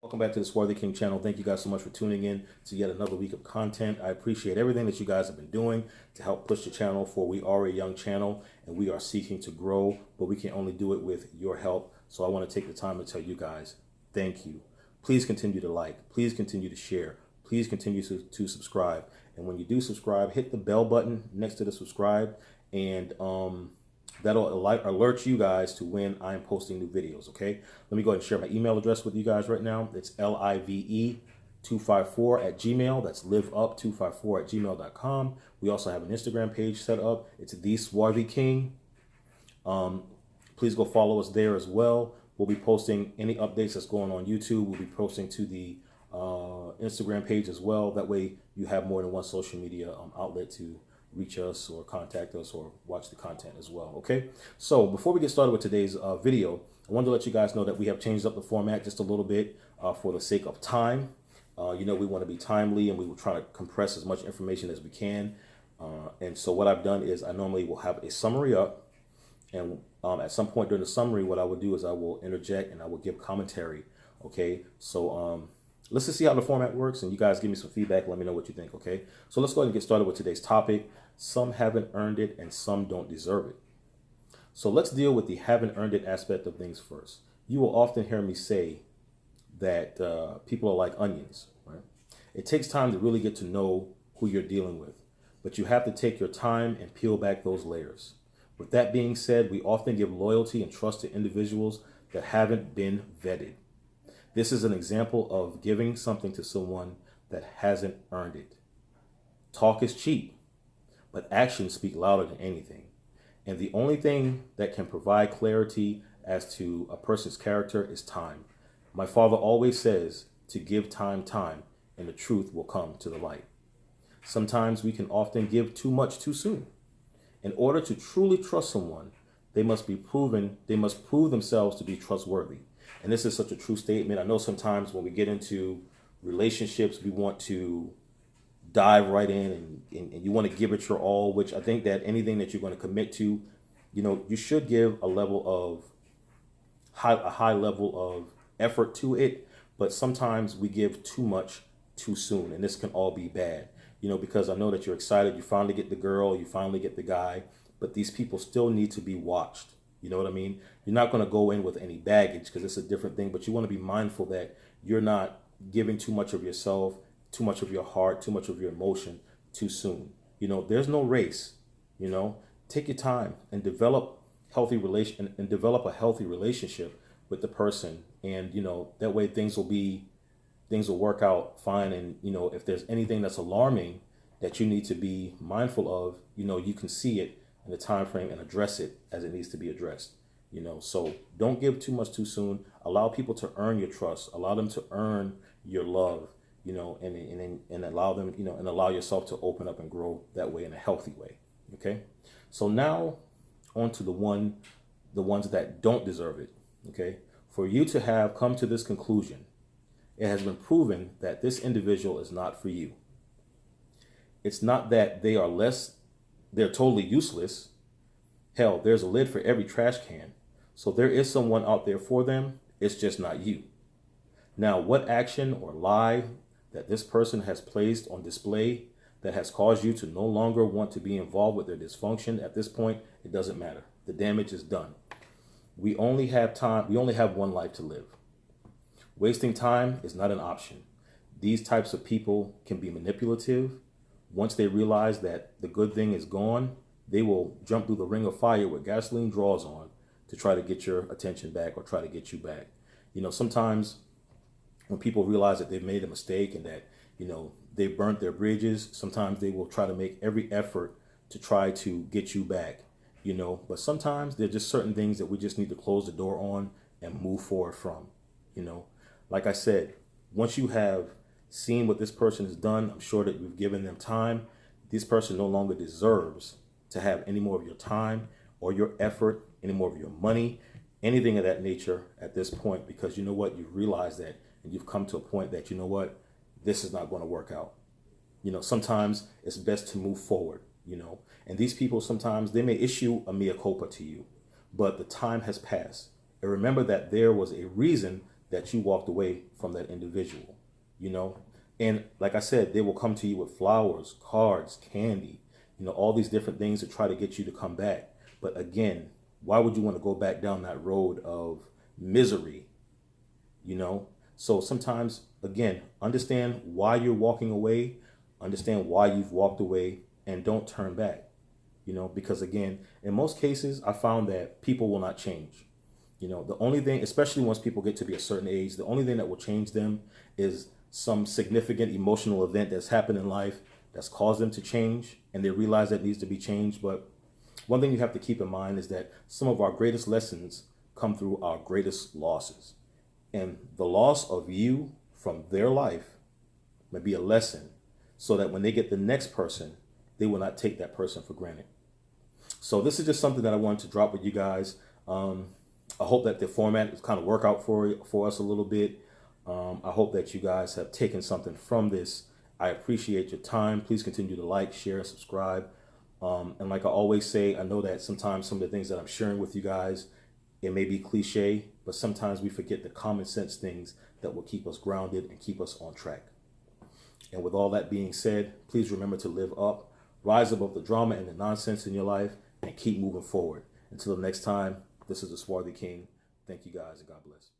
Welcome back to the Swarthy King channel. Thank you guys so much for tuning in to yet another week of content. I appreciate everything that you guys have been doing to help push the channel, for we are a young channel and we are seeking to grow, but we can only do it with your help. So I want to take the time to tell you guys, thank you. Please continue to like, please continue to share, please continue to subscribe. And when you do subscribe, hit the bell button next to the subscribe, and that'll alert you guys to when I'm posting new videos, okay? Let me go ahead and share my email address with you guys right now. It's live254@gmail. That's liveup254@gmail.com. We also have an Instagram page set up. It's The Swarthy King. Please go follow us there as well. We'll be posting any updates that's going on YouTube. We'll be posting to the Instagram page as well. That way you have more than one social media outlet to reach us or contact us or watch the content as well. Okay, so before we get started with today's video, I wanted to let you guys know that we have changed up the format just a little bit for the sake of time. We want to be timely, and we will try to compress as much information as we can. And so what I've done is I normally will have a summary up, and at some point during the summary, what I will do is I will interject and I will give commentary. Okay, so let's just see how the format works, and you guys give me some feedback. Let me know what you think, okay? So let's go ahead and get started with today's topic. Some haven't earned it and some don't deserve it. So let's deal with the haven't earned it aspect of things first. You will often hear me say that people are like onions, right? It takes time to really get to know who you're dealing with, but you have to take your time and peel back those layers. With that being said, we often give loyalty and trust to individuals that haven't been vetted. This is an example of giving something to someone that hasn't earned it. Talk is cheap, but actions speak louder than anything. And the only thing that can provide clarity as to a person's character is time. My father always says to give time, and the truth will come to the light. Sometimes we can often give too much too soon. In order to truly trust someone, they must prove themselves to be trustworthy. And this is such a true statement. I know sometimes when we get into relationships, we want to dive right in and you want to give it your all, which I think that anything that you're going to commit to, you should give a high level of effort to it. But sometimes we give too much too soon, and this can all be bad, because I know that you're excited. You finally get the girl, you finally get the guy, but these people still need to be watched. You know what I mean? You're not going to go in with any baggage, because it's a different thing, but you want to be mindful that you're not giving too much of yourself, too much of your heart, too much of your emotion too soon. There's no race. Take your time and develop a healthy relationship with the person, and that way things will work out fine. And if there's anything that's alarming that you need to be mindful of, you can see it in the time frame and address it as it needs to be addressed. So don't give too much too soon. Allow people to earn your trust. Allow them to earn your love. And allow them, and allow yourself to open up and grow that way in a healthy way. Okay. So now on to the ones that don't deserve it. Okay. For you to have come to this conclusion, it has been proven that this individual is not for you. It's not that they're totally useless. Hell, there's a lid for every trash can. So there is someone out there for them. It's just not you. Now, what action or lie that this person has placed on display that has caused you to no longer want to be involved with their dysfunction, at this point, it doesn't matter. The damage is done. We only have time. We only have one life to live. Wasting time is not an option. These types of people can be manipulative. Once they realize that the good thing is gone, they will jump through the ring of fire with gasoline draws on to try to get your attention back or try to get you back. Sometimes when people realize that they've made a mistake and that, they've burnt their bridges, sometimes they will try to make every effort to try to get you back, but sometimes there are just certain things that we just need to close the door on and move forward from. Like I said, once you have seen what this person has done, I'm sure that you've given them time. This person no longer deserves to have any more of your time or your effort, any more of your money, anything of that nature at this point, because you realize that, and you've come to a point that, this is not going to work out. Sometimes it's best to move forward, and these people, sometimes they may issue a mea culpa to you, but the time has passed. And remember that there was a reason that you walked away from that individual, you know? And like I said, they will come to you with flowers, cards, candy, all these different things to try to get you to come back. But again, why would you want to go back down that road of misery, So sometimes, again, understand why you're walking away, understand why you've walked away, and don't turn back, because again, in most cases, I found that people will not change. The only thing, especially once people get to be a certain age, the only thing that will change them is some significant emotional event that's happened in life that's caused them to change, and they realize that needs to be changed. But one thing you have to keep in mind is that some of our greatest lessons come through our greatest losses. And the loss of you from their life may be a lesson so that when they get the next person, they will not take that person for granted. So this is just something that I wanted to drop with you guys. I hope that the format has kind of work out for us a little bit. I hope that you guys have taken something from this. I appreciate your time. Please continue to like, share, and subscribe. And like I always say, I know that sometimes some of the things that I'm sharing with you guys, it may be cliche, but sometimes we forget the common sense things that will keep us grounded and keep us on track. And with all that being said, please remember to live up, rise above the drama and the nonsense in your life, and keep moving forward. Until the next time, this is the Swarthy King. Thank you guys, and God bless.